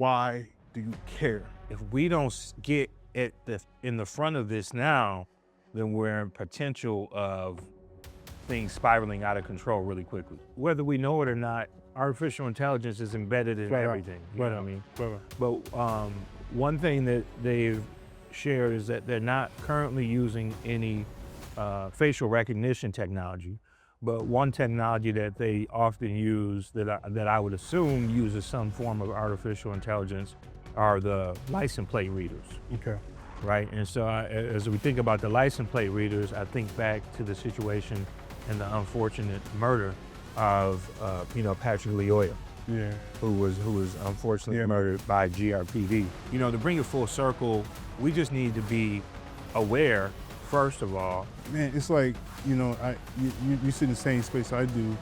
why do you care? If we don't get in the front of this now, then we're in potential of things spiraling out of control really quickly. Whether we know it or not, artificial intelligence is embedded in everything. You know what I mean? But one thing that they've shared is that they're not currently using any facial recognition technology. But one technology that they often use that I would assume uses some form of artificial intelligence are the license plate readers. Okay. Right. And so as we think about the license plate readers, I think back to the situation and the unfortunate murder of, Patrick Leoya, Yeah. who was unfortunately murdered by GRPD. To bring it full circle, we just need to be aware, first of all. Man, it's like, you sit in the same space I do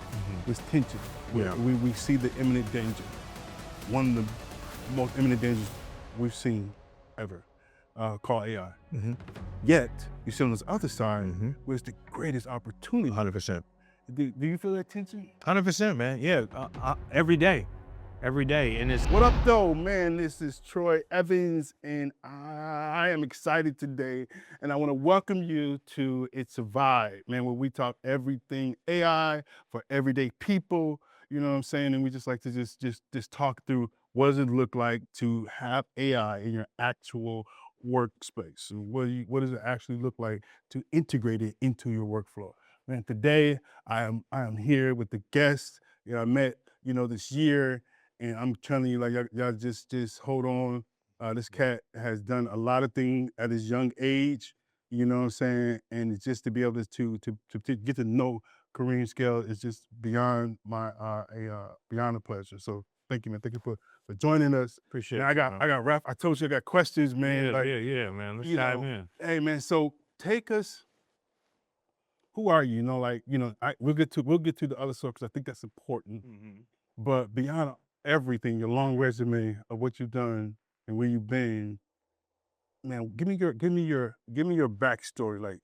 with tension. Yeah. We see the imminent danger. One of the most imminent dangers we've seen ever, called AI. Yet, you see on this other side, where's the greatest opportunity. 100%. Do you feel that tension? 100%, man. Yeah. Every day. And it's. What up, though, man? This is Troy Evans, and I am excited today, and I want to welcome you to It's a Vibe, man, where we talk everything AI for everyday people. You know what I'm saying? And we just like to just talk through what does it look like to have AI in your actual workspace, and what does it actually look like to integrate it into your workflow. Man, today I am here with the guest I met this year. And I'm telling you, like, y'all just hold on. This cat has done a lot of things at his young age, you know what I'm saying? And it's just to be able to get to know Kareem Scales is just beyond beyond a pleasure. So thank you, man. Thank you for joining us. Appreciate Man, it. I got Raf. I told you I got questions, man. Yeah, man. Let's dive in. Hey, man. So take us. Who are you? We'll get to the other stuff because I think that's important. But beyond everything, your long resume of what you've done and where you've been, man, give me your backstory. Like,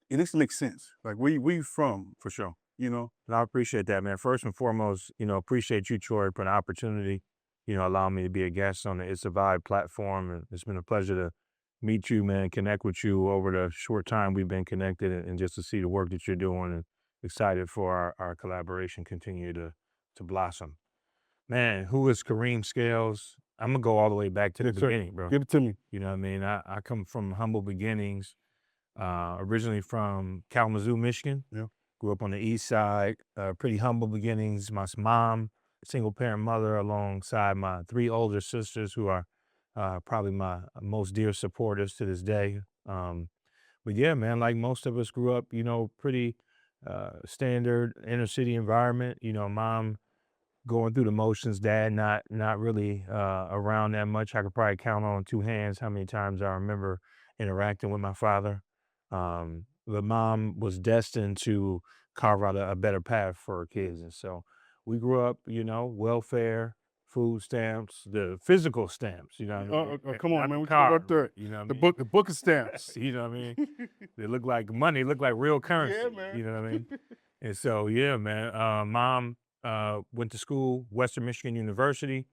it needs to make sense. Like, where you from, for sure. And I appreciate that, man. First and foremost, appreciate you, Troy, for an opportunity, allowing me to be a guest on the It's a Vibe platform. And it's been a pleasure to meet you, man, connect with you over the short time we've been connected and just to see the work that you're doing, and excited for our collaboration continue to blossom. Man, who is Kareem Scales? I'm going to go all the way back to the beginning, bro. Give it to me. You know what I mean? I come from humble beginnings, originally from Kalamazoo, Michigan. Yeah. Grew up on the east side, pretty humble beginnings. My mom, single parent mother, alongside my 3 older sisters who are probably my most dear supporters to this day. But yeah, man, like most of us grew up, pretty standard inner city environment. Mom going through the motions, dad not really around that much. I could probably count on 2 hands how many times I remember interacting with my father. But mom was destined to carve out a better path for her kids. And so we grew up, welfare, food stamps, the physical stamps, what I mean? Come on, Not man. the We card, up there. you know what I The mean? book of stamps. You know what I mean? They look like money, look like real currency. Yeah, man. You know what I mean? And so, yeah, man, mom went to school, Western Michigan University,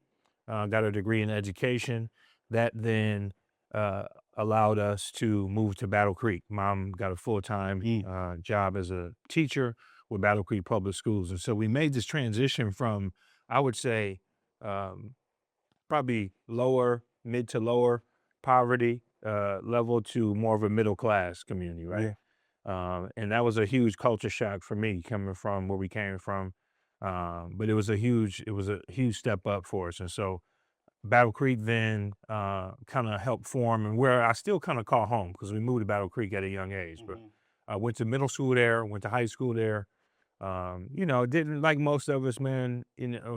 got a degree in education. That then allowed us to move to Battle Creek. Mom got a full-time job as a teacher with Battle Creek Public Schools. And so we made this transition from, I would say, probably mid to lower poverty level to more of a middle class community, right? And that was a huge culture shock for me coming from where we came from. But it was a huge step up for us. And so Battle Creek then kind of helped form, and where I still kind of call home because we moved to Battle Creek at a young age. But I went to middle school there, went to high school there. Didn't, like most of us, man,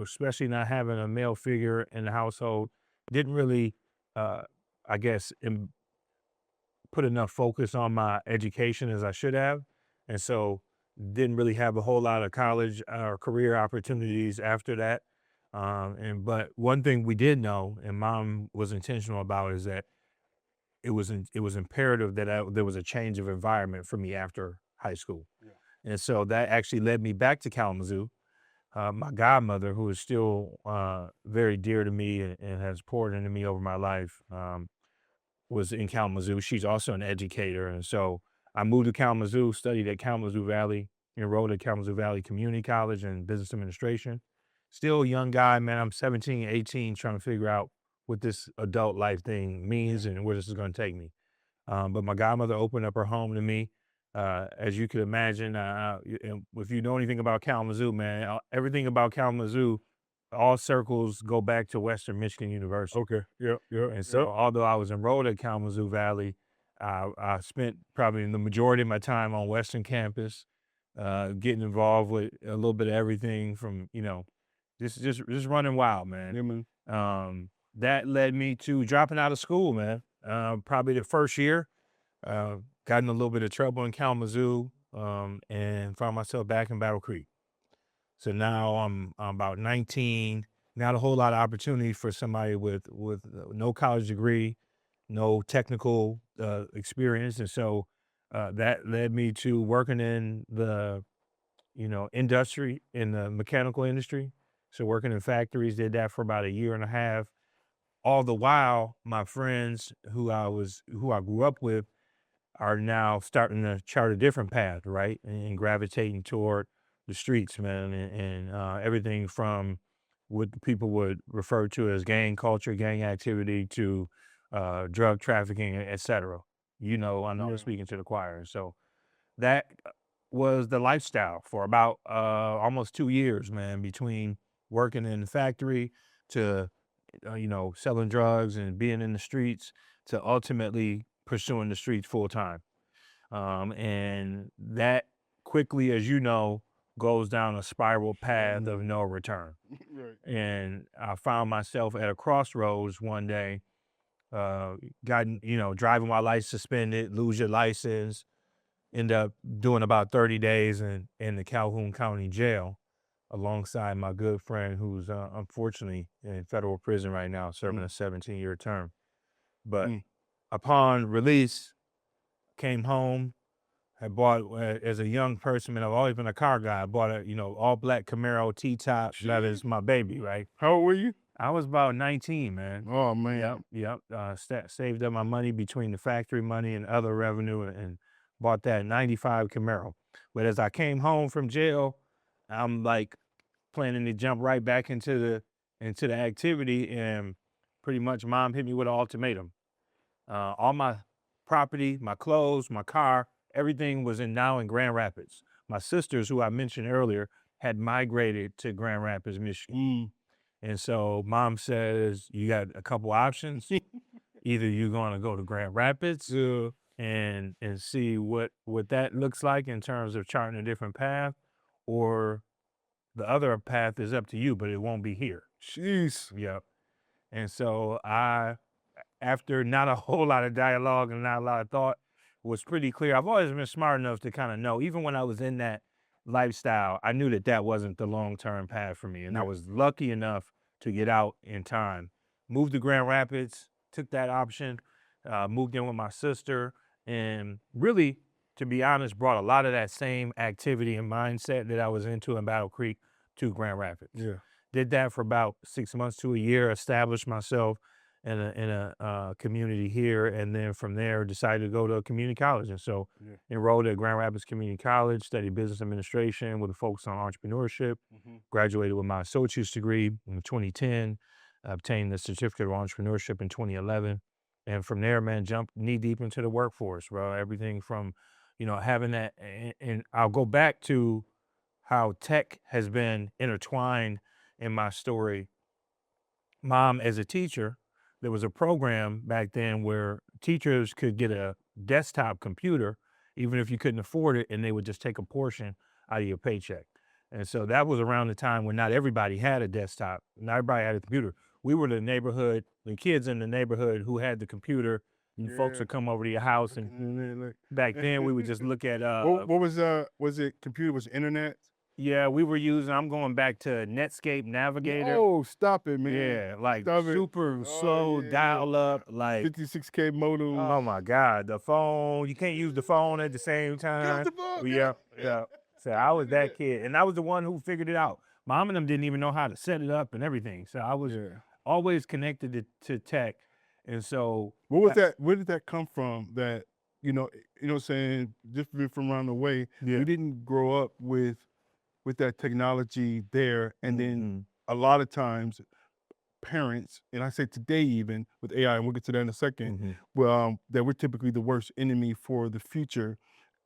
especially not having a male figure in the household, didn't really, I guess, put enough focus on my education as I should have. And so didn't really have a whole lot of college or career opportunities after that. But one thing we did know, and mom was intentional about, is that it was imperative that there was a change of environment for me after high school. And so that actually led me back to Kalamazoo, my godmother, who is still very dear to me and has poured into me over my life, was in Kalamazoo. She's also an educator. And so I moved to Kalamazoo, studied at Kalamazoo Valley, enrolled at Kalamazoo Valley Community College in business administration. Still a young guy, man. I'm 17, 18, trying to figure out what this adult life thing means and where this is going to take me. But my godmother opened up her home to me. As you could imagine, and if you know anything about Kalamazoo, man, everything about Kalamazoo, all circles go back to Western Michigan University. Okay. Yep. Yep. And so, although I was enrolled at Kalamazoo Valley, I spent probably the majority of my time on Western campus, getting involved with a little bit of everything from, just running wild, man. Yeah, man. That led me to dropping out of school, man. Probably the first year, got in a little bit of trouble in Kalamazoo, and found myself back in Battle Creek. So now I'm about 19. Not a whole lot of opportunity for somebody with no college degree, no technical experience, and so that led me to working in the industry in the mechanical industry. So working in factories, did that for about a year and a half. All the while, my friends who I grew up with are now starting to chart a different path, right? And gravitating toward the streets, man, and everything from what people would refer to as gang culture, gang activity to drug trafficking, et cetera. I know I'm Yeah. speaking to the choir. So that was the lifestyle for about almost 2 years, man, between working in the factory to, selling drugs and being in the streets to ultimately pursuing the streets full time. And that quickly, as you know, goes down a spiral path of no return. Right. And I found myself at a crossroads one day, driving while license suspended, lose your license, end up doing about 30 days in the Calhoun County Jail alongside my good friend who's unfortunately in federal prison right now, serving a 17-year term. But Mm. upon release, came home, had bought as a young person, and I've always been a car guy. I bought a all black Camaro T-top. That is my baby, right? How old were you? I was about 19, man. Oh man. Yep. Saved up my money between the factory money and other revenue, and bought that '95 Camaro. But as I came home from jail, I'm like planning to jump right back into the activity, and pretty much mom hit me with an ultimatum. All my property, my clothes, my car, everything was now in Grand Rapids. My sisters, who I mentioned earlier, had migrated to Grand Rapids, Michigan. Mm. And so mom says, you got a couple options. Either you're going to go to Grand Rapids Yeah. and see what that looks like in terms of charting a different path, or the other path is up to you, but it won't be here. Jeez. Yep. And so after not a whole lot of dialogue and not a lot of thought, was pretty clear. I've always been smart enough to kind of know, even when I was in that lifestyle, I knew that that wasn't the long-term path for me. And I Yeah. was lucky enough to get out in time. Moved to Grand Rapids, took that option, moved in with my sister, and really, to be honest, brought a lot of that same activity and mindset that I was into in Battle Creek to Grand Rapids. Yeah. Did that for about 6 months to a year, established myself in a community here, and then from there decided to go to a community college. And so Yeah. enrolled at Grand Rapids Community College, studied business administration with a focus on entrepreneurship, graduated with my associate's degree in 2010, obtained the certificate of entrepreneurship in 2011. And from there, man, jumped knee deep into the workforce, bro. Everything from, having that, and I'll go back to how tech has been intertwined in my story. Mom, as a teacher, there was a program back then where teachers could get a desktop computer, even if you couldn't afford it, and they would just take a portion out of your paycheck. And so that was around the time when not everybody had a desktop, not everybody had a computer. We were the kids in the neighborhood who had the computer, and folks Yeah. would come over to your house. And back then we would just look at, What was it computer? Was it internet? yeah, I'm going back to Netscape Navigator. Oh, stop it, man. Yeah, like Stop it. super Oh, slow yeah. dial up, like 56K modem. oh my God, the phone, you can't use the phone at the same Get off time. the phone. Yeah. So I was that kid, and I was the one who figured it out. mom and them didn't even know how to set it up and everything. So I was Yeah. always connected to tech. And so What was that? Where did that come from? That you know, what I'm saying, just being from around the way, we yeah. didn't grow up with that technology there, and then Mhm. a lot of times parents, and I say today even with AI, and we'll get to that in a second, Mhm. well, that we're typically the worst enemy for the future,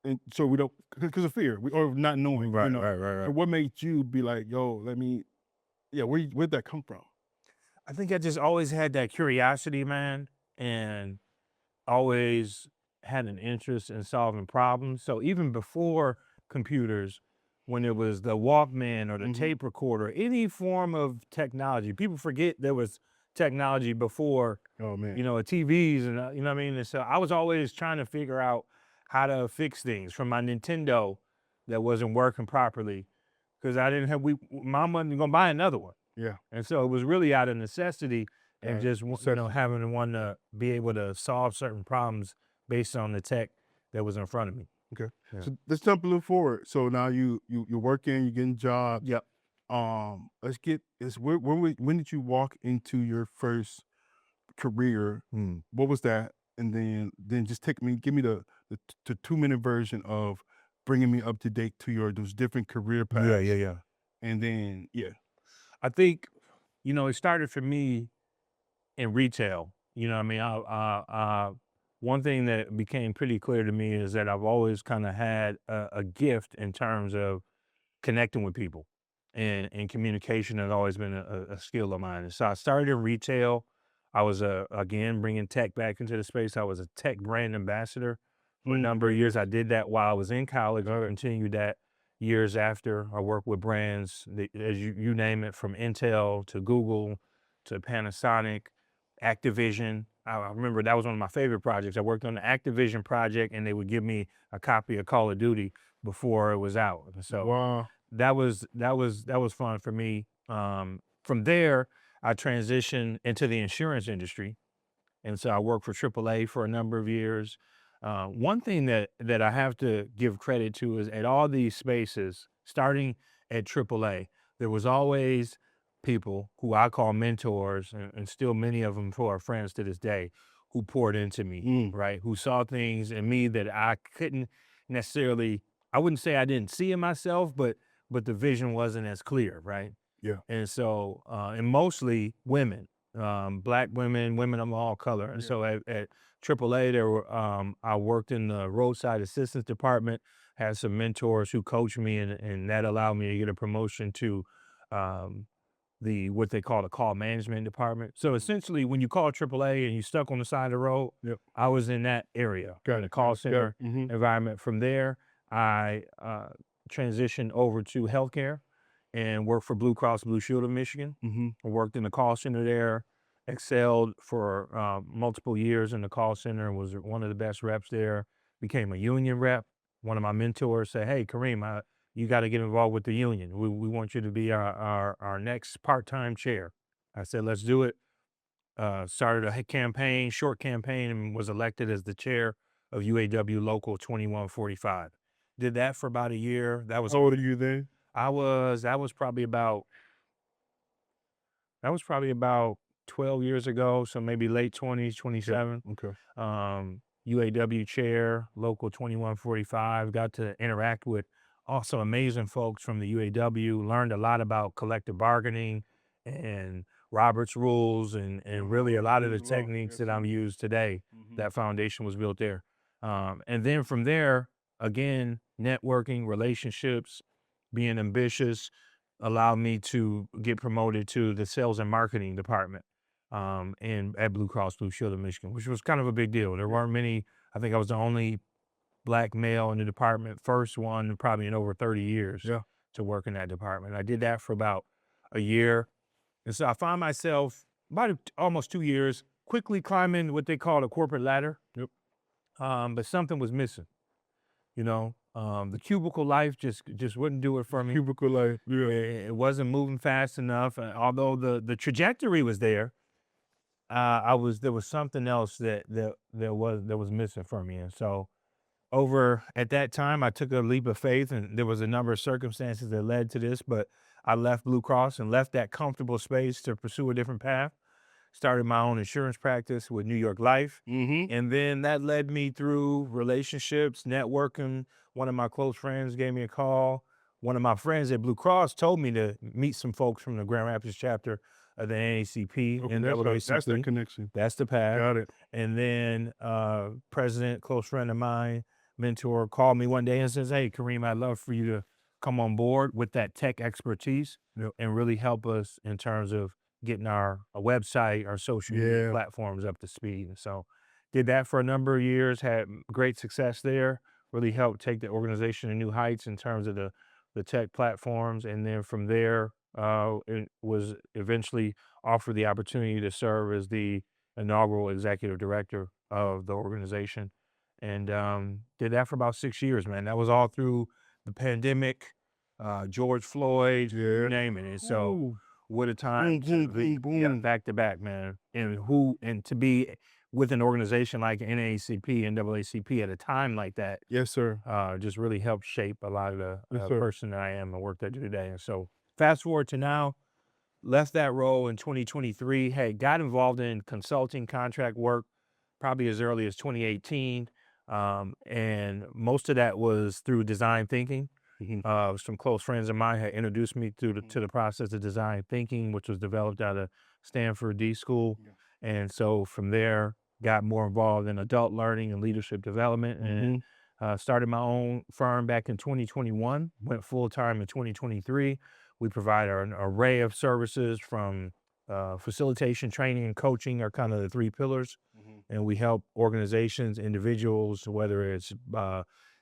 and so we don't because of fear, or not knowing, Right, right, right, So right. what made you be like, yo, let me, yeah, where'd that come from? I think I just always had that curiosity, man, and always had an interest in solving problems. So even before computers, when it was the Walkman or the Hmm. tape recorder, any form of technology, people forget there was technology before, Oh man, TVs and you know what I mean. And so I was always trying to figure out how to fix things from my Nintendo that wasn't working properly because I didn't have mom wasn't gonna buy another one. yeah, And so it was really out of necessity and got it. just Necessity. having to want to be able to solve certain problems based on the tech that was in front of me. Okay, Yeah. so let's jump a little forward. So now you're working, you're getting jobs. Yep. Let's get is when did you walk into your first career? Mm. What was that? And then just give me the 2 minute version of bringing me up to date to your those different career Yeah, yeah, paths, yeah. and then yeah. I think, it started for me in retail. You know what I mean? One thing that became pretty clear to me is that I've always kind of had a gift in terms of connecting with people, and communication has always been a skill of mine. And so I started in retail. I was again bringing tech back into the space. I was a tech brand ambassador for a number of years. I Congratulations. did that while I was in college All and right. continued that years after. I worked with brands that, as you name it, from Intel to Google to Panasonic, Activision. I remember that was one of my favorite projects. I worked on the Activision project, and they would give me a copy of Call of Duty before it was out. And so Wow. that was fun for me. From there, I transitioned into the insurance industry, and so I worked for AAA for a number of years. One thing that I have to give credit to is at all these spaces, starting at AAA, there was always people who I call mentors, and still many of them who are friends to this day, who poured into me, Mm, right? Who saw things in me that I couldn't necessarily. I wouldn't say I didn't see in myself, but the vision wasn't as clear, right? yeah. And so, and mostly women, black women, women of all color. And Yeah. so at AAA, I worked in the roadside assistance department, had some mentors who coached me, and that allowed me to get a promotion to um, what they call the call management department. So Mm, essentially, when you call AAA and you stuck on the side of the road, yep. I was in that area in Got the it. Got call it. Yep. center Hmm. environment. From there, I transitioned over to healthcare and worked for Blue Cross Blue Shield of Michigan. Hmm. I worked in the call center there, excelled for multiple years in the call center, was one of the best reps there, became a union rep. One of my mentors said, "Hey, Kareem, you got to get involved with the union. We want you to be our next part-time chair." I said, "Let's do it." Started a campaign, short campaign, and was elected as the chair of UAW Local 2145. Did that for about a year. How old are you then? That was probably about 12 years ago, so maybe late 20s, Yeah. 27. Okay. UAW chair, local 2145, got to interact with also amazing folks from the UAW, learned a lot about collective bargaining and Robert's rules, and really a lot of the Moore's law. techniques Yes, that I'm sir. used today. Hmm. That foundation was built there. And then from there, again, networking, relationships, being ambitious allowed me to get promoted to the sales and marketing department and at Blue Cross Blue Shield of Michigan, which was kind of a big deal. There Yeah. weren't many. I think I was the only black male in the department, first one probably in over 30 years Yeah. to work in that department. I did that for about a year. And so I found myself about almost 2 years quickly climbing what they call the corporate ladder. Yep. But something was missing, the cubicle life just wouldn't do it for me. Cubicle life. Yeah. It wasn't moving fast enough. Although the trajectory was there, there was something else that was missing for me. And so over at that time, I took a leap of faith, and there was a number of circumstances that led to this. But I left Blue Cross and left that comfortable space to pursue a different path. Started my own insurance practice with New York Life. Mm-hmm. And then that led me through relationships, networking. One of my close friends gave me a call. One of my friends at Blue Cross told me to meet some folks from the Grand Rapids chapter of the NAACP, Okay, that's that NAACP. connection. That's the path. Got it. And then president, close friend of mine, mentor, called me one day and says, "Hey, Kareem, I'd love for you to come on board with that tech expertise Yep. and really help us in terms of getting our website, our social media Yeah. platforms up to speed." And so did that for a number of years, had great success there, really helped take the organization to new heights in terms of the tech platforms. And then from there, it was eventually offered the opportunity to serve as the inaugural executive director of the organization. And did that for about 6 years, man. That was all through the pandemic, George Floyd, you Yeah. name it. And so Ooh. what a Boom, time boom, to be, boom, yeah, boom. back to back, man. And to be with an organization like NAACP, NAACP at a time like that, Yes, sir. just really helped shape a lot of the Yes, sir. person that I am and work that I do today. And so fast forward to now, left that role in 2023. Hey, got involved in consulting contract work probably as early as 2018. And most of that was through design thinking. Mhm. Some close friends of mine had introduced me to the process of design thinking, which was developed out of Stanford D School. Yeah. And so from there, got more involved in adult learning and leadership development, and Mhm. started my own firm back in 2021, went full time in 2023. We provide an array of services from facilitation, training, and coaching are kind of the three pillars. Mhm. And we help organizations, individuals, whether it's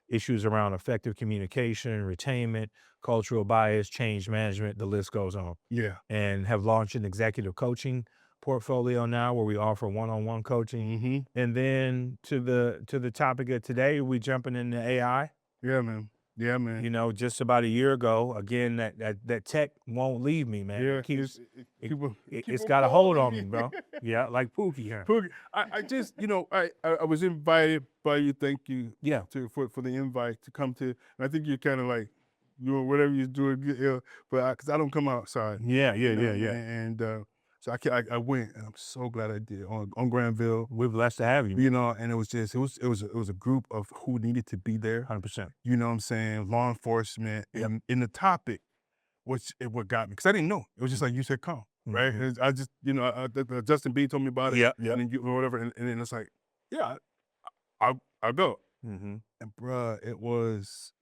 issues around effective communication, retainment, cultural bias, change management, the list goes on. Yeah. And have launched an executive coaching portfolio now where we offer one-on-one coaching. Mhm. And then to the topic of today, we jumping into AI. Yeah, man. Yeah, man. You know, just about a year ago, again, that tech won't leave me, man. Yeah. It keeps it, Keep it's on got a hold calling on me. me, bro. Yeah, like Pookie here. Pookie, I just, I was invited by you. Thank you Yeah. for the invite to come to. And I think you're kind of like doing whatever you're doing, but because I don't come outside, Yeah, yeah, you know, yeah, yeah. and so I went, and I'm so glad I did on Granville, We're blessed to have you. and it was a group of who needed to be there. 100%. You know what I'm saying? Law enforcement, Yep. and in the topic, what got me, because I didn't know. It was just like you said, come, right? Mhm. And I just, Justin B told me about it, Yep, yep. and then or whatever, and then it's like, yeah, I'll go. Mhm. And bruh, it was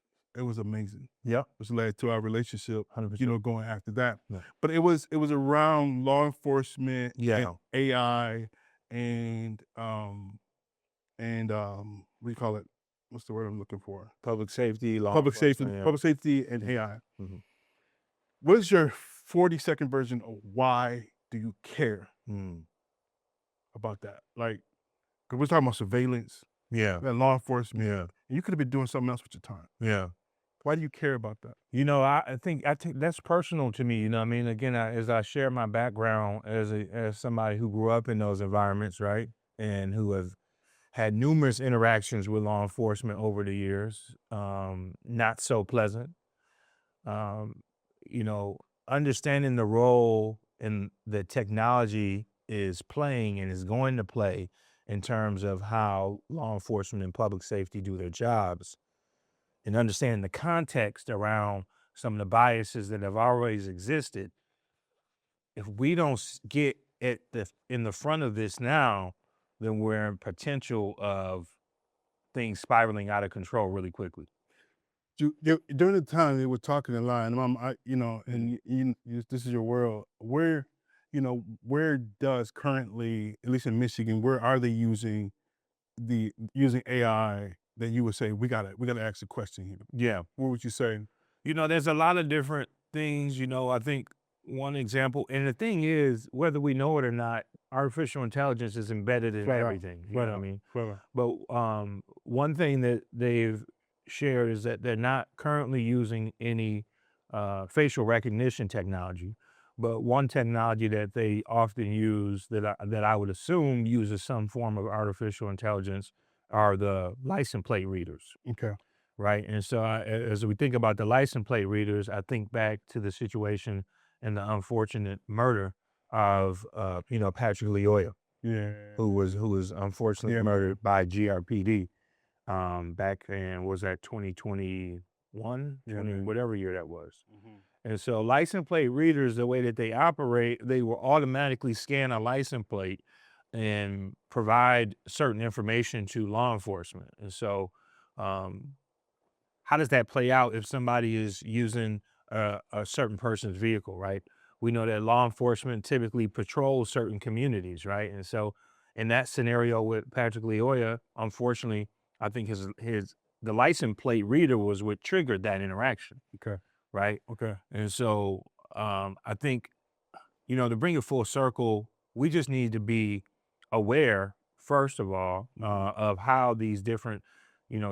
amazing. Yep. Which led to our relationship, 100%. going after that. Yeah. But it was around law enforcement and Yeah. AI and what do you call it? What's the word I'm looking for? Public safety, law Public safety, enforcement, yeah. public safety and Mhm. AI. Mhm. What is your 40-second version of why do you care Mm. about that? Like, because we're talking about surveillance Yeah. and law enforcement, Yeah. and you could have been doing something else with your time. Yeah. Why do you care about that? You know, I think that's personal to me. You know, what I mean, again, as I share my background as somebody who grew up in those environments, right, and who have had numerous interactions with law enforcement over the years, not so pleasant. Um, Understanding the role in the technology is playing and is going to play in terms of how law enforcement and public safety do their jobs, and understanding the context around some of the biases that have always existed. If we don't get at in the front of this now, then we're in potential of things spiraling out of control really quickly. During the time they were talking in line, Mhm. and this is your world. Where does currently, at least in Michigan, where are they using AI that you would say we gotta ask a question here? Yeah. What would you say? There's a lot of different things. I think one example, and the thing is, whether we know it or not, artificial intelligence is embedded in Flat out, everything. You flat know what I out, mean? flat out. But one thing that they've shared is that they're not currently using any facial recognition technology. But one technology that they often use that I would assume uses some form of artificial intelligence are the license plate readers. Okay. right? And so as we think about the license plate readers, I think back to the situation and the unfortunate murder of Patrick Leoya, Yeah, who was unfortunately yeah, murdered man. by GRPD back in, was that 2021, Yeah, 20 man. whatever year that was. Mhm. And so license plate readers, the way that they operate, they will automatically scan a license plate and provide certain information to law enforcement. And so, um, how does that play out if somebody is using a certain person's vehicle, right? We know that law enforcement typically patrols certain communities, right? And so, in that scenario with Patrick Leoya, unfortunately, I think his the license plate reader was what triggered that interaction, Okay, right? okay. And so, I think, to bring it full circle, we just need to be aware, first of all, Mhm. of how these different,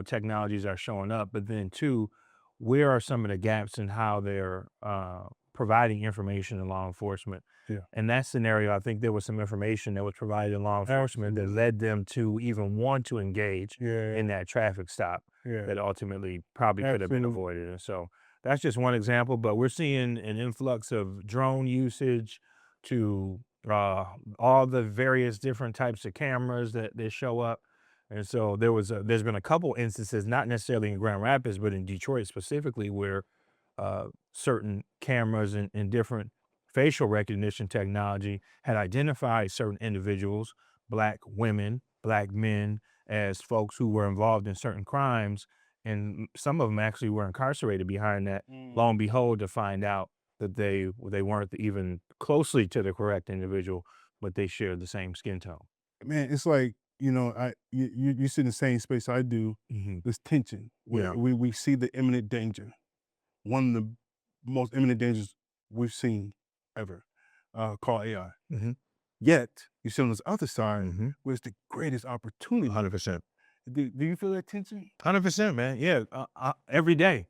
technologies are showing up. But then, two, where are some of the gaps in how they're providing information to law enforcement? Yeah, In that scenario, I think there was some information that was provided to law enforcement that absolutely. led them to even want to engage Yeah, in that traffic stop yeah, that ultimately probably could have been absolutely. avoided. And so that's just one example, but we're seeing an influx of drone usage to all the various different types of cameras that show up. And so there's been a couple instances, not necessarily in Grand Rapids, but in Detroit specifically, where certain cameras and different facial recognition technology had identified certain individuals, black women, black men, as folks who were involved in certain crimes. And some of them actually were incarcerated behind that. Lo Mm. and behold, to find out that they weren't even closely to the correct individual, but they shared the same skin tone. Man, it's like, you sit in the same space I do, Mhm. this tension. Yeah. We see the imminent danger, one of the most imminent dangers we've seen ever, called AI. Mhm. Yet, you sit on this other side Mhm. where it's the greatest opportunity. 100%. Do you feel that tension? 100%, man. Yeah, every day,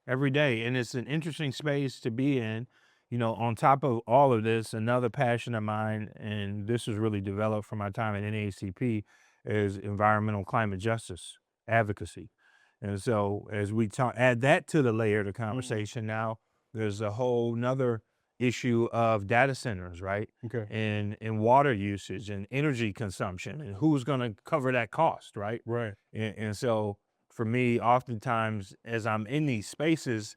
and it's an interesting space to be in. On top of all of this, another passion of mine, and this was really developed from my time at NAACP, is environmental climate justice advocacy. And so, as we talk, add that to the layer of the Mm, conversation, now there's a whole nother issue of data centers, right? okay, And water usage and energy consumption, and who's going to cover that cost, right? right. And so for me, oftentimes as I'm in these spaces,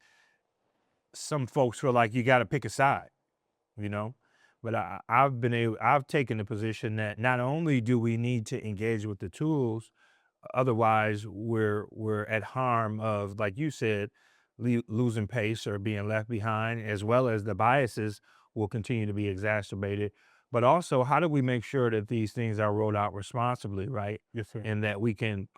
some folks feel like you got to pick a side, you know. But I've taken the position that not only do we need to engage with the tools, otherwise we're at harm of, like you said, losing pace or being left behind, as well as the biases will continue to be exacerbated. But also, how do we make sure that these things are rolled out responsibly, right? Yes, sir. And that we can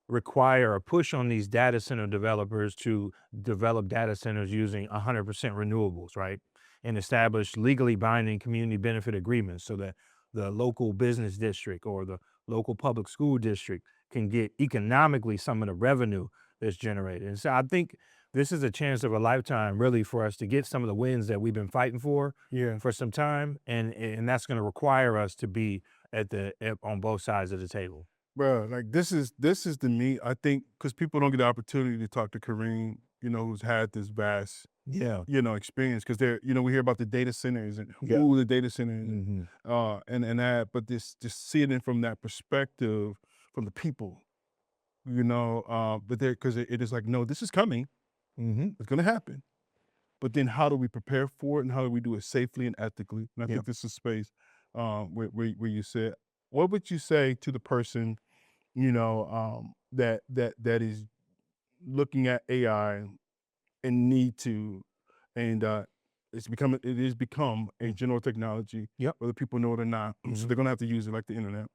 require or push on these data center developers to develop data centers using 100% renewables, right? And establish legally binding community benefit agreements so that the local business district or the local public school district can get economically some of the revenue that's generated. And so I think this is a chance of a lifetime, really, for us to get some of the wins that we've been fighting Yeah, for some time, and that's going to require us to be on both sides of the table. bro. Like this is the meat. I think because people don't get the opportunity to talk to Kareem, who's had this vast, Yeah. experience. Because we hear about the data centers and Yeah. the data centers, and Hmm. and that, but this just seeing it from that perspective, from the people, but there because it is like, no, this is coming. Hmm. It's gonna happen. But then how do we prepare for it and how do we do it safely and ethically? And I Yeah. think this is space where you said, what would you say to the person, that is looking at AI and need to, and it has become a Mm. general technology, Yep. whether people know it or not. So Hmm. they're gonna have to use it like the internet.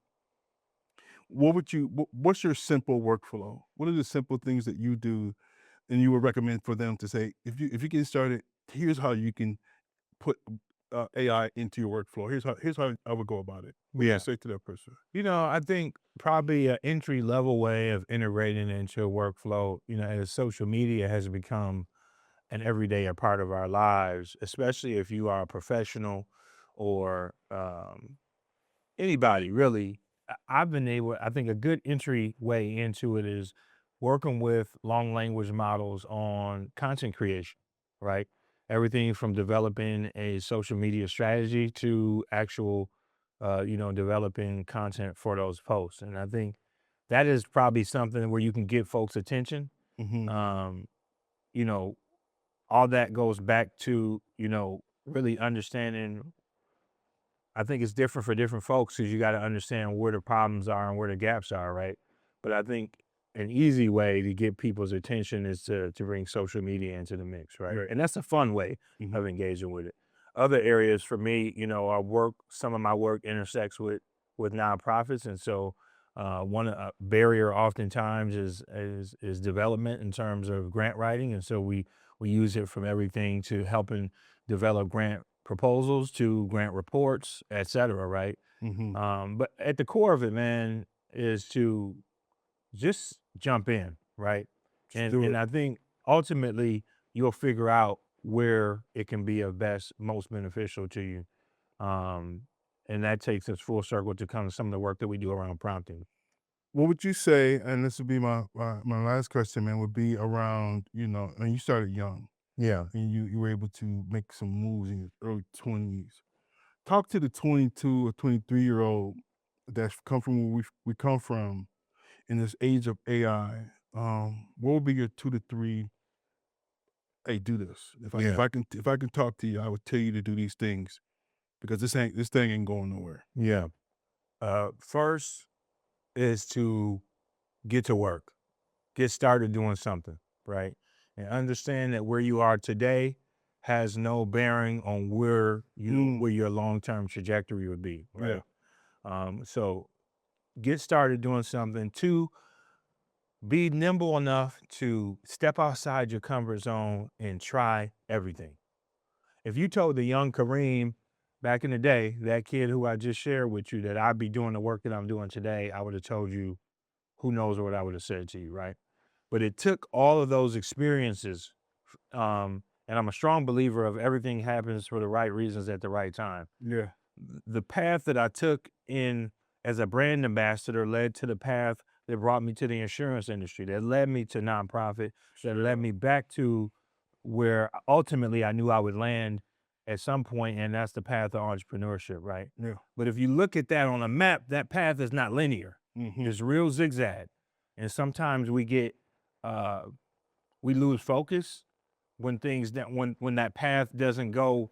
What's your simple workflow? What are the simple things that you do and you would recommend for them to say, if you get started, here's how you can put AI into your workflow. Here's how I would go about it. What would you Yeah. say to that person? I think probably an entry level way of integrating into a workflow, as social media has become an everyday a part of our lives, especially if you are a professional or anybody really. I've been able, I think a good entry way into it is working with long language models on content creation, right? Everything from developing a social media strategy to actual, developing content for those posts. And I think that is probably something where you can get folks' attention. Mm-hmm. Um, you know, all that goes back to, really understanding. I think it's different for different folks because you got to understand where the problems are and where the gaps are, right? But I think an easy way to get people's attention is to bring social media into the mix, right? Right. And that's a fun way Mm-hmm. of engaging with it. Other areas for me, our work, some of my work intersects with nonprofits, and so one barrier oftentimes is development in terms of grant writing, and so we use it from everything to helping develop grant proposals to grant reports, et cetera, right? Mm-hmm. But at the core of it, man, is to just jump in, right? Just And do and it. I think ultimately you'll figure out where it can be of best, most beneficial to you. Um, and that takes us full circle to kind of some of the work that we do around prompting. What would you say, and this would be my last question, man, would be around, and you started young Yeah. and you were able to make some moves in your early 20s. Talk to the 22 or 23-year-old that's come from where we come from in this age of AI. What would be your 2 to 3, hey, do this. Yeah. If I can talk to you, I would tell you to do these things because this thing ain't going nowhere. Yeah. First is to get to work, get started doing something, right? And understand that where you are today has no bearing on Mm, where your long term trajectory would be, yeah. right? So get started doing something. Two, be nimble enough to step outside your comfort zone and try everything. If you told the young Kareem back in the day, that kid who I just shared with you, that I'd be doing the work that I'm doing today, I would have told you, who knows what I would have said to you, right? But it took all of those experiences, and I'm a strong believer of everything happens for the right reasons at the right time. Yeah. The path that I took in as a brand ambassador led to the path that brought me to the insurance industry, that led me to nonprofit, that Straight led up. me back to where ultimately I knew I would land at some point, and that's the path of entrepreneurship, right? Yeah. But if you look at that on a map, that path is not linear. Mm-hmm. It's real zigzag. And sometimes uh, we lose focus when when that path doesn't go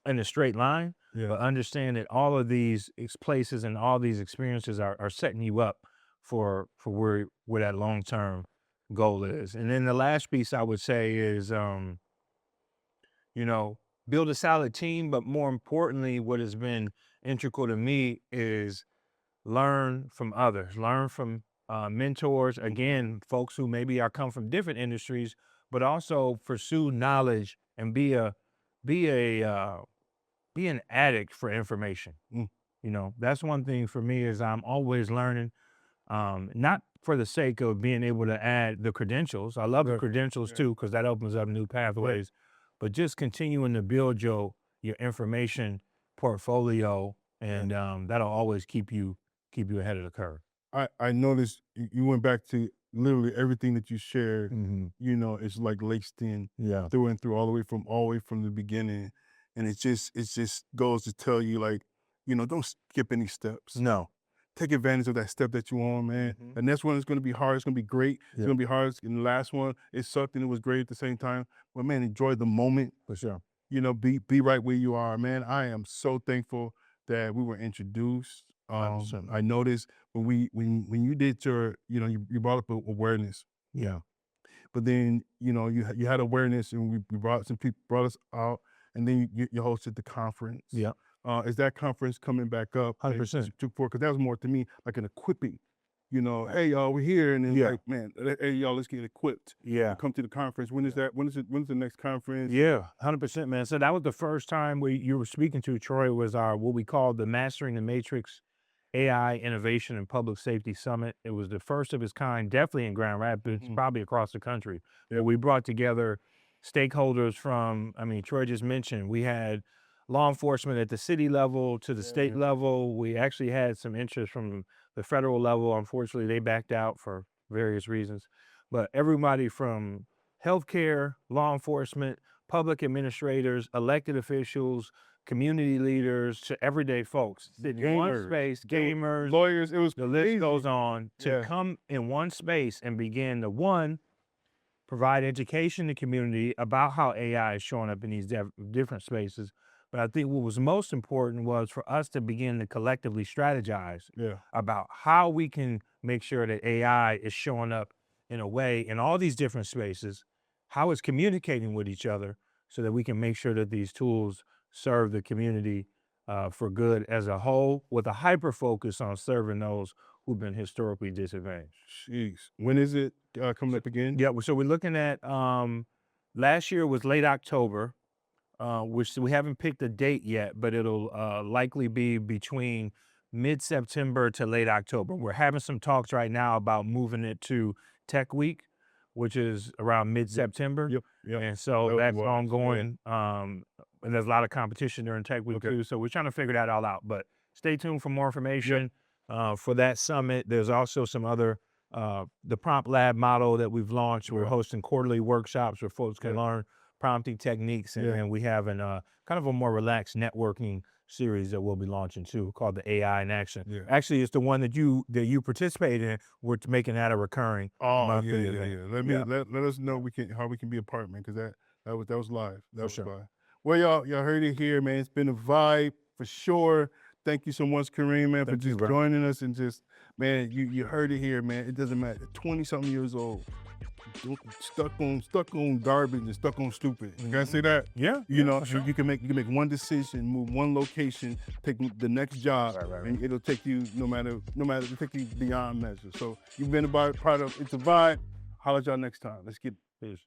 in a straight line, Yeah. but understand that all of these places and all these experiences are setting you up for where that long term goal is. And then the last piece I would say is, you know, build a solid team, but more importantly, what has been integral to me is learn from others, learn from mentors. Again, folks who maybe are come from different industries, but also pursue knowledge and be a be an addict for information. Mm, That's one thing for me is I'm always learning, not for the sake of being able to add the credentials. I love the right. credentials Yeah. too, because that opens up new Right. pathways, but just continuing to build your information portfolio, Yeah. and that'll always keep you ahead of the curve. I noticed you went back to literally everything that you shared. Hmm. It's like laced in Yeah. through and through, all the way from the beginning, and it just goes to tell you like, don't skip any steps. No. Take advantage of that step that you're on, man. Hmm. The next one is gonna be hard. It's gonna be great. It's Yeah, gonna be hard. And the last one, it sucked and it was great at the same time. But man, enjoy the moment. for sure. Be right where you are, man. I am so thankful that we were introduced. 100%. I noticed when you did your, you brought up awareness, Yeah. but then you had awareness, and we brought some people brought us out, and then you hosted the conference. Yeah. Is that conference coming back up? 100%. Because that was more to me like an equipping. Hey y'all, we're here, and then Yeah. like, man, hey y'all, let's get equipped Yeah. and come to the conference. When is that? When is it? When's the next conference? Yeah, 100%, man. So that was the first time you were speaking to, Troy, was our what we call the Mastering the Matrix AI Innovation and Public Safety Summit. It was the first of its kind, definitely in Grand Rapids, Mhm. probably across the country. But Yep. we brought together stakeholders from, I mean, Troy just mentioned, we had law enforcement at the city level to the Yeah, state yeah. level. We actually had some interest from the federal level. Unfortunately, they backed out for various reasons. But everybody from healthcare, law enforcement, public administrators, elected officials, community leaders to everyday folks sit in one Gamers, space, gamers, lawyers. It was the list crazy. goes on, to Yeah. come in one space and begin to, one, provide education to the community about how AI is showing up in these different spaces. But I think what was most important was for us to begin to collectively strategize Yeah. about how we can make sure that AI is showing up in a way in all these different spaces, how it's communicating with each other, so that we can make sure that these tools serve the community for good as a whole, with a hyper focus on serving those who've been historically disadvantaged. Jeez. When is it coming up again? Yeah, so we're looking at last year was late October, which we haven't picked a date yet, but it'll likely be between mid-September to late October. We're having some talks right now about moving it to Tech Week, which is around mid-September. Yep. Yep. And so That that's was, ongoing. And there's a lot of competition during Tech Week Okay. too. So we're trying to figure that all out. But stay tuned for more information for that summit. There's also some other the prompt lab model that we've launched. We're Yeah. hosting quarterly workshops where folks can Yeah. learn prompting techniques, and Yeah. then we have an kind of a more relaxed networking series that we'll be launching too, called the AI in Action. Yeah. Actually, it's the one that you participate in. We're making that a recurring Oh, monthly yeah. event. Let us know how we can be a part, man, because that was live. That For was sure. live. Well, y'all heard it here, man. It's been a vibe for sure. Thank you so much, Kareem, man, for Thank you, just bro. joining us and just, man, you heard it here, man. It doesn't matter. 20-something years old, stuck on garbage and stuck on stupid. Can I say that? Yeah, You know, for sure. you can make one decision, move one location, take the next job, Right. and it'll take you no matter it'll take you beyond measure. So you've been part of It's a Vibe. Holla at y'all next time. Let's get Peace.